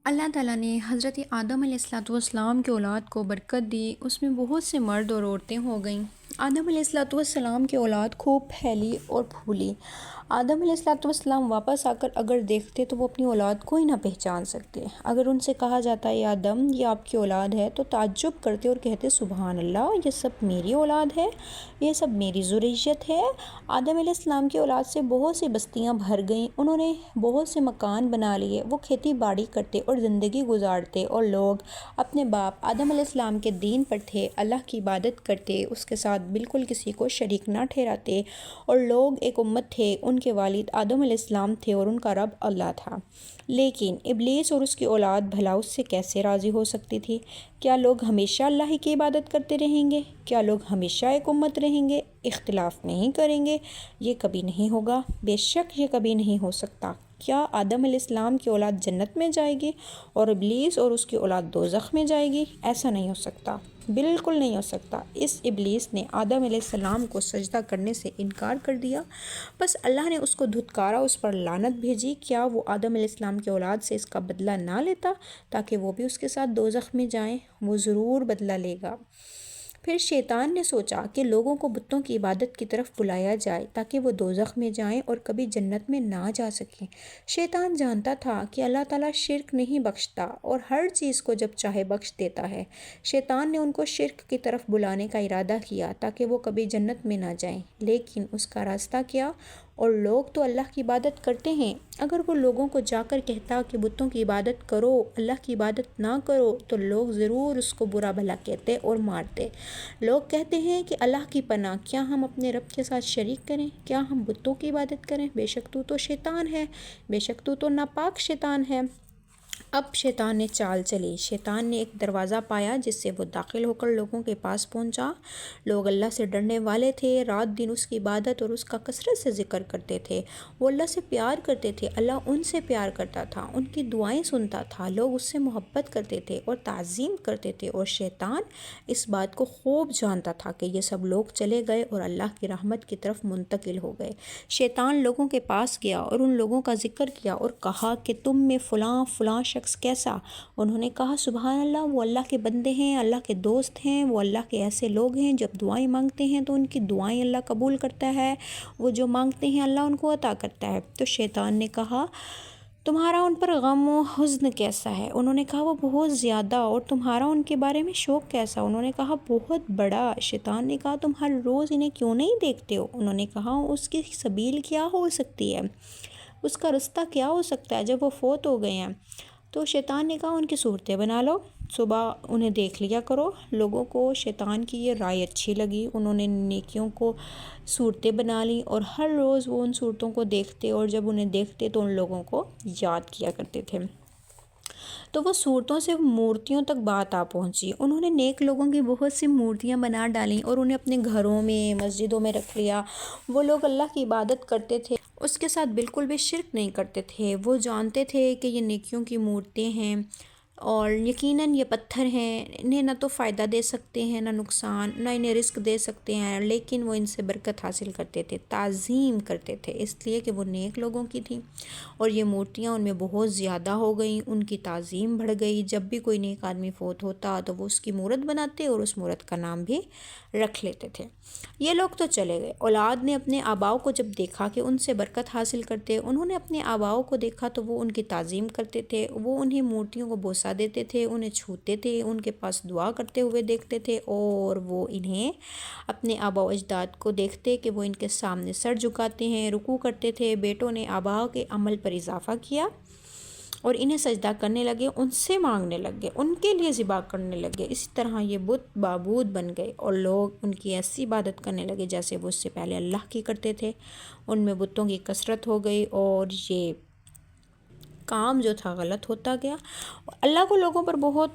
اللہ تعالیٰ نے حضرت آدم علیہ السلام کے اولاد کو برکت دی، اس میں بہت سے مرد اور عورتیں ہو گئیں۔ آدم علیہ السلام کی اولاد خوب پھیلی اور پھولی۔ آدم علیہ السلام واپس آ کر اگر دیکھتے تو وہ اپنی اولاد کو ہی نہ پہچان سکتے۔ اگر ان سے کہا جاتا ہے آدم یہ آپ کی اولاد ہے تو تعجب کرتے اور کہتے سبحان اللہ، یہ سب میری اولاد ہے، یہ سب میری ذریت ہے۔ آدم علیہ السلام کی اولاد سے بہت سی بستیاں بھر گئیں، انہوں نے بہت سے مکان بنا لیے، وہ کھیتی باڑی کرتے اور زندگی گزارتے، اور لوگ اپنے باپ آدم علیہ السلام کے دین پر تھے، اللہ کی عبادت کرتے، اس کے ساتھ بالکل کسی کو شریک نہ ٹھہراتے، اور لوگ ایک امت تھے، ان کے والد آدم علیہ السلام تھے اور ان کا رب اللہ تھا۔ لیکن ابلیس اور اس کی اولاد بھلا اس سے کیسے راضی ہو سکتی تھی؟ کیا لوگ ہمیشہ اللہ ہی کی عبادت کرتے رہیں گے؟ کیا لوگ ہمیشہ ایک امت رہیں گے، اختلاف نہیں کریں گے؟ یہ کبھی نہیں ہوگا، بے شک یہ کبھی نہیں ہو سکتا۔ کیا آدم علیہ السلام کی اولاد جنت میں جائے گی اور ابلیس اور اس کی اولاد دوزخ میں جائے گی؟ ایسا نہیں ہو سکتا، بالکل نہیں ہو سکتا۔ اس ابلیس نے آدم علیہ السلام کو سجدہ کرنے سے انکار کر دیا، بس اللہ نے اس کو دھتکارا، اس پر لعنت بھیجی۔ کیا وہ آدم علیہ السلام کی اولاد سے اس کا بدلہ نہ لیتا تاکہ وہ بھی اس کے ساتھ دوزخ میں جائیں؟ وہ ضرور بدلہ لے گا۔ پھر شیطان نے سوچا کہ لوگوں کو بتوں کی عبادت کی طرف بلایا جائے تاکہ وہ دوزخ میں جائیں اور کبھی جنت میں نہ جا سکیں۔ شیطان جانتا تھا کہ اللہ تعالیٰ شرک نہیں بخشتا اور ہر چیز کو جب چاہے بخش دیتا ہے۔ شیطان نے ان کو شرک کی طرف بلانے کا ارادہ کیا تاکہ وہ کبھی جنت میں نہ جائیں، لیکن اس کا راستہ کیا؟ اور لوگ تو اللہ کی عبادت کرتے ہیں، اگر وہ لوگوں کو جا کر کہتا کہ بتوں کی عبادت کرو، اللہ کی عبادت نہ کرو، تو لوگ ضرور اس کو برا بھلا کہتے اور مارتے۔ لوگ کہتے ہیں کہ اللہ کی پناہ، کیا ہم اپنے رب کے ساتھ شریک کریں؟ کیا ہم بتوں کی عبادت کریں؟ بے شک تو شیطان ہے، بے شک تو ناپاک شیطان ہے۔ اب شیطان نے چال چلی، شیطان نے ایک دروازہ پایا جس سے وہ داخل ہو کر لوگوں کے پاس پہنچا۔ لوگ اللہ سے ڈرنے والے تھے، رات دن اس کی عبادت اور اس کا کثرت سے ذکر کرتے تھے، وہ اللہ سے پیار کرتے تھے، اللہ ان سے پیار کرتا تھا، ان کی دعائیں سنتا تھا، لوگ اس سے محبت کرتے تھے اور تعظیم کرتے تھے، اور شیطان اس بات کو خوب جانتا تھا کہ یہ سب لوگ چلے گئے اور اللہ کی رحمت کی طرف منتقل ہو گئے۔ شیطان لوگوں کے پاس گیا اور ان لوگوں کا ذکر کیا اور کہا کہ تم میں فلاں فلاں شخص کیسا؟ انہوں نے کہا سبحان اللہ، وہ اللہ کے بندے ہیں، اللہ کے دوست ہیں، وہ اللہ کے ایسے لوگ ہیں جب دعائیں مانگتے ہیں تو ان کی دعائیں اللہ قبول کرتا ہے، وہ جو مانگتے ہیں اللہ ان کو عطا کرتا ہے۔ تو شیطان نے کہا تمہارا ان پر غم و حزن کیسا ہے؟ انہوں نے کہا وہ بہت زیادہ۔ اور تمہارا ان کے بارے میں شوق کیسا؟ انہوں نے کہا بہت بڑا۔ شیطان نے کہا تم ہر روز انہیں کیوں نہیں دیکھتے ہو؟ انہوں نے کہا اس کی سبیل کیا ہو سکتی ہے، اس کا رستہ کیا ہو سکتا ہے جب وہ فوت ہو گئے ہیں؟ تو شیطان نے کہا ان کی صورتیں بنا لو، صبح انہیں دیکھ لیا کرو۔ لوگوں کو شیطان کی یہ رائے اچھی لگی، انہوں نے نیکیوں کو صورتیں بنا لیں اور ہر روز وہ ان صورتوں کو دیکھتے، اور جب انہیں دیکھتے تو ان لوگوں کو یاد کیا کرتے تھے۔ تو وہ صورتوں سے مورتیوں تک بات آ پہنچی، انہوں نے نیک لوگوں کی بہت سی مورتیاں بنا ڈالیں اور انہیں اپنے گھروں میں مسجدوں میں رکھ لیا۔ وہ لوگ اللہ کی عبادت کرتے تھے، اس کے ساتھ بالکل بھی شرک نہیں کرتے تھے، وہ جانتے تھے کہ یہ نیکیوں کی مورتیں ہیں اور یقیناً یہ پتھر ہیں، انہیں نہ تو فائدہ دے سکتے ہیں نہ نقصان، نہ انہیں رزق دے سکتے ہیں، لیکن وہ ان سے برکت حاصل کرتے تھے، تعظیم کرتے تھے، اس لیے کہ وہ نیک لوگوں کی تھیں، اور یہ مورتیاں ان میں بہت زیادہ ہو گئیں، ان کی تعظیم بڑھ گئی۔ جب بھی کوئی نیک آدمی فوت ہوتا تو وہ اس کی مورت بناتے اور اس مورت کا نام بھی رکھ لیتے تھے۔ یہ لوگ تو چلے گئے، اولاد نے اپنے آباؤں کو جب دیکھا کہ ان سے برکت حاصل کرتے، انہوں نے اپنے آباؤں کو دیکھا تو وہ ان کی تعظیم کرتے تھے، وہ انہیں مورتیوں کو بوسہ دیتے تھے، انہیں چھوتے تھے، ان کے پاس دعا کرتے ہوئے دیکھتے تھے، اور وہ انہیں اپنے آباء و اجداد کو دیکھتے کہ وہ ان کے سامنے سر جھکاتے ہیں، رکوع کرتے تھے۔ بیٹوں نے آباء کے عمل پر اضافہ کیا اور انہیں سجدہ کرنے لگے، ان سے مانگنے لگے، ان کے لیے ذبح کرنے لگے، اسی طرح یہ بت معبود بن گئے اور لوگ ان کی ایسی عبادت کرنے لگے جیسے وہ اس سے پہلے اللہ کی کرتے تھے۔ ان میں بتوں کی کثرت ہو گئی اور یہ کام جو تھا غلط ہوتا گیا، اللہ کو لوگوں پر بہت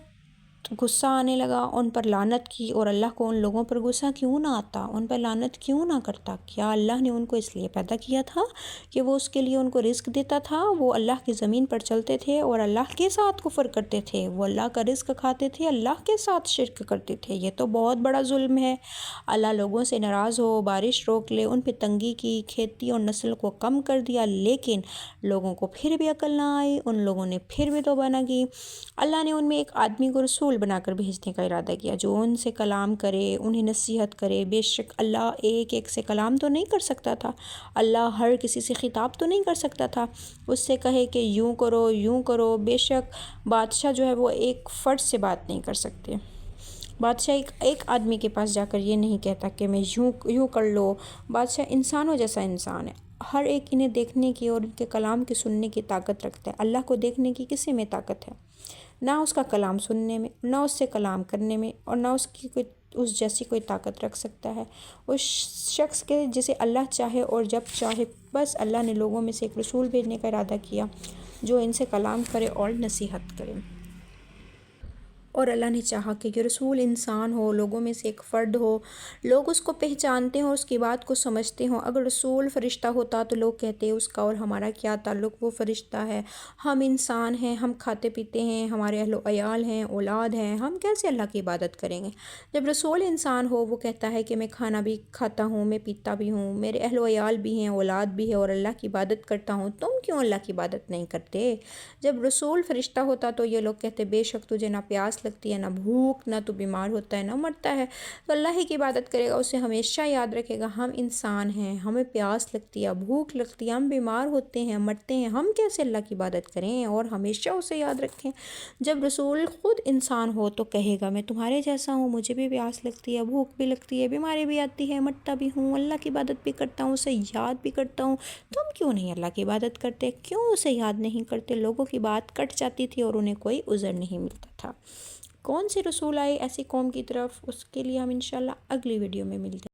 غصہ آنے لگا، ان پر لعنت کی، اور اللہ کو ان لوگوں پر غصہ کیوں نہ آتا، ان پر لعنت کیوں نہ کرتا؟ کیا اللہ نے ان کو اس لیے پیدا کیا تھا کہ وہ اس کے لیے ان کو رزق دیتا تھا؟ وہ اللہ کی زمین پر چلتے تھے اور اللہ کے ساتھ کفر کرتے تھے، وہ اللہ کا رزق کھاتے تھے، اللہ کے ساتھ شرک کرتے تھے۔ یہ تو بہت بڑا ظلم ہے۔ اللہ لوگوں سے ناراض ہو، بارش روک لے، ان پہ تنگی کی، کھیتی اور نسل کو کم کر دیا، لیکن لوگوں کو پھر بھی عقل نہ آئی، ان لوگوں نے پھر بھی توبہ نہ کی۔ اللہ نے ان میں ایک آدمی کو رسول بنا کر بھیجنے کا ارادہ کیا جو ان سے کلام کرے، انہیں نصیحت کرے۔ بے شک اللہ ایک ایک سے کلام تو نہیں کر سکتا تھا، اللہ ہر کسی سے خطاب تو نہیں کر سکتا تھا، اس سے کہے کہ یوں کرو یوں کرو۔ بے شک بادشاہ جو ہے وہ ایک فرد سے بات نہیں کر سکتے۔ بادشاہ ایک آدمی کے پاس جا کر یہ نہیں کہتا کہ میں یوں کر لو۔ بادشاہ انسانوں جیسا انسان ہے، ہر ایک انہیں دیکھنے کی اور ان کے کلام کی سننے کی طاقت رکھتا ہے۔ اللہ کو دیکھنے کی کسی میں طاقت ہے؟ نہ اس کا کلام سننے میں، نہ اس سے کلام کرنے میں، اور نہ اس جیسی کوئی طاقت رکھ سکتا ہے اس شخص کے جسے اللہ چاہے اور جب چاہے۔ بس اللہ نے لوگوں میں سے ایک رسول بھیجنے کا ارادہ کیا جو ان سے کلام کرے اور نصیحت کرے، اور اللہ نے چاہا کہ یہ رسول انسان ہو، لوگوں میں سے ایک فرد ہو، لوگ اس کو پہچانتے ہوں، اس کی بات کو سمجھتے ہوں۔ اگر رسول فرشتہ ہوتا تو لوگ کہتے اس کا اور ہمارا کیا تعلق، وہ فرشتہ ہے، ہم انسان ہیں، ہم کھاتے پیتے ہیں، ہمارے اہل و عیال ہیں، اولاد ہیں، ہم کیسے اللہ کی عبادت کریں گے؟ جب رسول انسان ہو، وہ کہتا ہے کہ میں کھانا بھی کھاتا ہوں، میں پیتا بھی ہوں، میرے اہل و عیال بھی ہیں، اولاد بھی ہے، اور اللہ کی عبادت کرتا ہوں، تم کیوں اللہ کی عبادت نہیں کرتے؟ جب رسول فرشتہ ہوتا تو یہ لوگ کہتے بے شک تجھے نہ پیاس لگتی ہے، نہ بھوک، نہ تو بیمار ہوتا ہے، نہ مرتا ہے، تو اللہ ہی کی عبادت کرے گا، اسے ہمیشہ یاد رکھے گا ہم انسان ہیں، ہمیں پیاس لگتی ہے، بھوک لگتی ہے، ہم بیمار ہوتے ہیں، مرتے ہیں، ہم کیسے اللہ کی عبادت کریں اور ہمیشہ اسے یاد رکھیں۔ جب رسول خود انسان ہو تو کہے گا میں تمہارے جیسا ہوں، مجھے بھی پیاس لگتی ہے، بھوک بھی لگتی ہے، بیماری بھی آتی ہے، مرتا بھی ہوں، اللہ کی عبادت بھی کرتا ہوں، اسے یاد بھی کرتا ہوں، تم کیوں نہیں اللہ کی عبادت کرتے، کیوں اسے یاد نہیں کرتے؟ لوگوں کی بات کٹ جاتی تھی اور انہیں کوئی عذر نہیں ملتا تھا۔ کون سے رسول آئے ایسی قوم کی طرف، اس کے لیے ہم انشاءاللہ اگلی ویڈیو میں ملتے ہیں۔